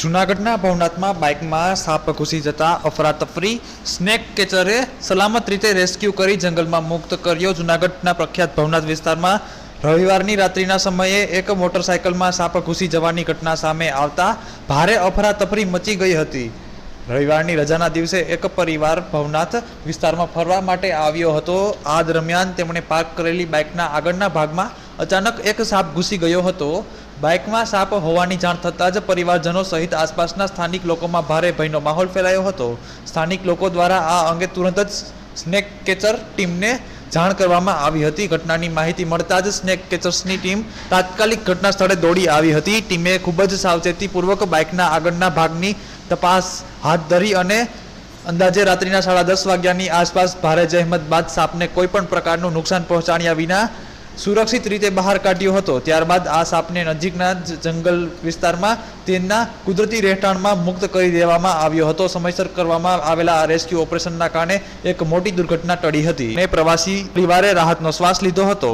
જૂનાગઢના ભવનાથમાં બાઇકમાં સાપ ઘૂસી જતા અફરાતફરી, સ્નેક કેચરે સલામત રીતે રેસ્ક્યુ કરી જંગલમાં મુક્ત કર્યો। જૂનાગઢના પ્રખ્યાત ભવનાથ વિસ્તારમાં રવિવારની રાત્રિના સમયે એક મોટરસાયકલમાં સાપ ઘૂસી જવાની ઘટના સામે આવતા ભારે અફરાતફરી મચી ગઈ હતી। રવિવારની રજાના દિવસે એક પરિવાર ભવનાથ વિસ્તારમાં ફરવા માટે આવ્યો હતો। આ દરમિયાન તેમણે પાર્ક કરેલી બાઇકના આગળના ભાગમાં અચાનક એક સાપ ઘૂસી ગયો હતો। બાઇકમાં સાપ હોવાની જાણ થતાં જ પરિવારજનો સહિત આસપાસના સ્થાનિક લોકોમાં ભારે ભયનો માહોલ ફેલાયો હતો। સ્થાનિક લોકો દ્વારા આ અંગે તુરંત જ સ્નેક કેચર ટીમને જાણ કરવામાં આવી હતી। ઘટનાની માહિતી મળતા જ સ્નેક કેચર્સની ટીમ તાત્કાલિક ઘટના સ્થળે દોડી આવી હતી। ટીમે ખૂબ જ સાવચેતીપૂર્વક બાઇકના આગળના ભાગની તપાસ હાથ ધરી અને અંદાજે રાત્રિના 10:30 વાગ્યાની આસપાસ ભારે જહેમત બાદ સાપને કોઈ પણ પ્રકારનું નુકસાન પહોંચાડ્યા વિના સુરક્ષિત રીતે બહાર કાઢ્યો હતો। ત્યારબાદ આ સાપને નજીકના જંગલ વિસ્તારમાં તેના કુદરતી રહેઠાણમાં મુક્ત કરી દેવામાં આવ્યો હતો। સમયસર કરવામાં આવેલા આ રેસ્ક્યુ ઓપરેશનના કારણે એક મોટી દુર્ઘટના ટળી હતી અને પ્રવાસી પરિવારે રાહતનો શ્વાસ લીધો હતો।